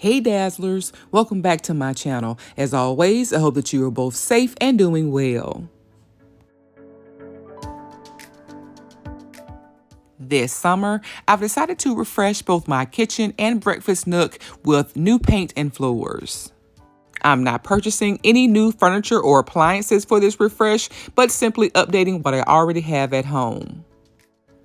Hey Dazzlers, welcome back to my channel. As always, I hope that you are both safe and doing well. This summer, I've decided to refresh both my kitchen and breakfast nook with new paint and floors. I'm not purchasing any new furniture or appliances for this refresh, but simply updating what I already have at home.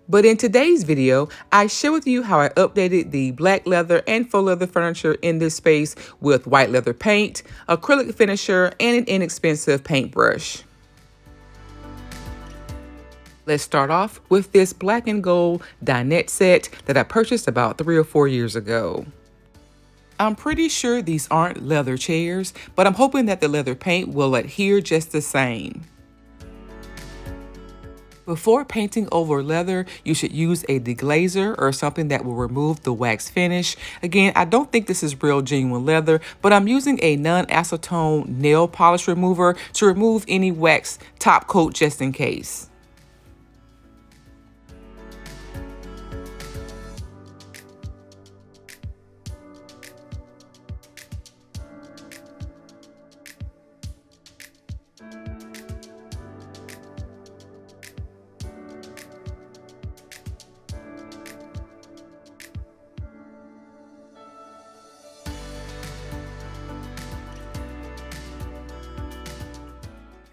But in today's video, I share with you how I updated the black leather and faux leather furniture in this space with white leather paint, acrylic finisher, and an inexpensive paintbrush. Let's start off with this black and gold dinette set that I purchased about 3 or 4 years ago. I'm pretty sure these aren't leather chairs, but I'm hoping that the leather paint will adhere just the same. Before painting over leather, you should use a deglazer or something that will remove the wax finish. Again, I don't think this is real genuine leather, but I'm using a non-acetone nail polish remover to remove any wax top coat just in case.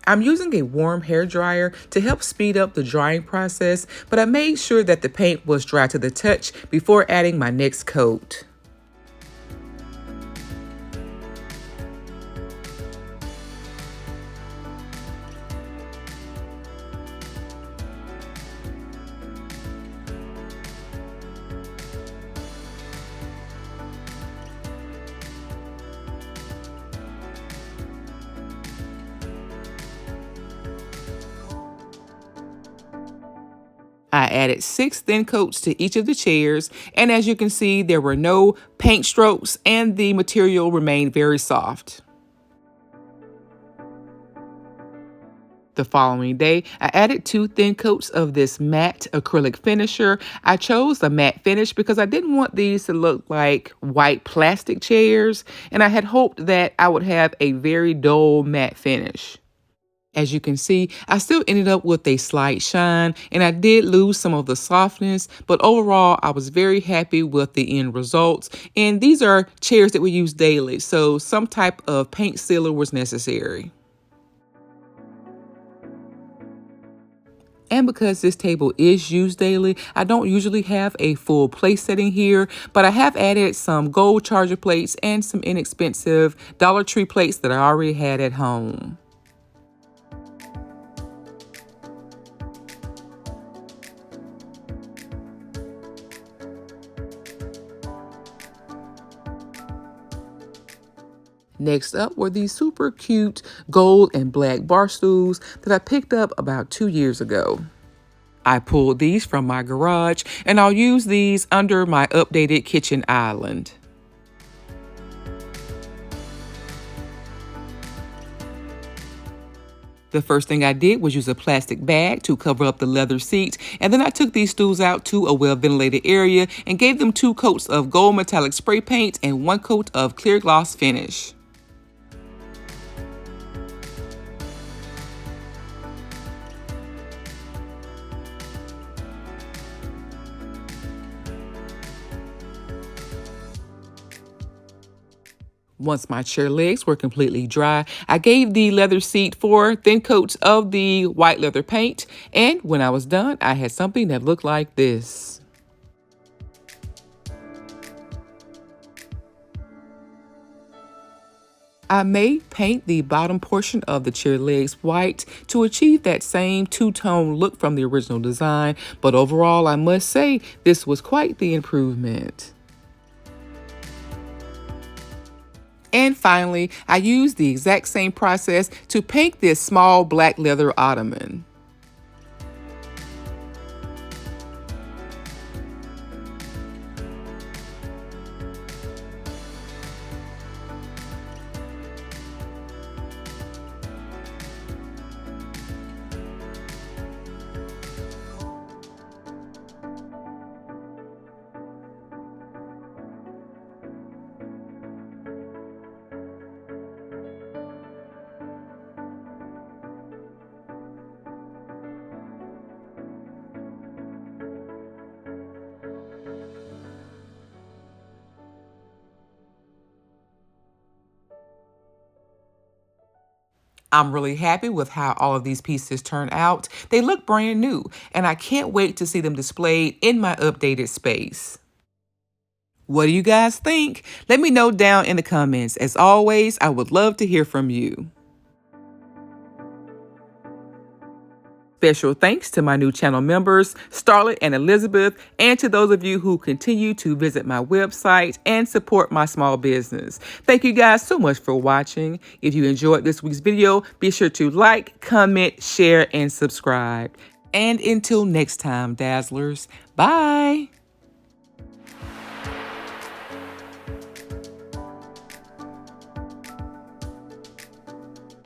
I'm using a warm hair dryer to help speed up the drying process, but I made sure that the paint was dry to the touch before adding my next coat. I added 6 thin coats to each of the chairs, and as you can see, there were no paint strokes and the material remained very soft. The following day, I added 2 thin coats of this matte acrylic finisher. I chose a matte finish because I didn't want these to look like white plastic chairs, and I had hoped that I would have a very dull matte finish. As you can see, I still ended up with a slight shine, and I did lose some of the softness, but overall, I was very happy with the end results. And these are chairs that we use daily, so some type of paint sealer was necessary. And because this table is used daily, I don't usually have a full place setting here, but I have added some gold charger plates and some inexpensive Dollar Tree plates that I already had at home. Next up were these super cute gold and black bar stools that I picked up about 2 years ago. I pulled these from my garage, and I'll use these under my updated kitchen island. The first thing I did was use a plastic bag to cover up the leather seat, and then I took these stools out to a well-ventilated area and gave them 2 coats of gold metallic spray paint and 1 coat of clear gloss finish. Once my chair legs were completely dry, I gave the leather seat 4 thin coats of the white leather paint, and when I was done, I had something that looked like this. I may paint the bottom portion of the chair legs white to achieve that same two-tone look from the original design, but overall, I must say, this was quite the improvement. And finally, I used the exact same process to paint this small black leather ottoman. I'm really happy with how all of these pieces turn out. They look brand new, and I can't wait to see them displayed in my updated space. What do you guys think? Let me know down in the comments. As always, I would love to hear from you. Special thanks to my new channel members, Starlet and Elizabeth, and to those of you who continue to visit my website and support my small business. Thank you guys so much for watching. If you enjoyed this week's video, be sure to like, comment, share, and subscribe. And until next time, Dazzlers, bye.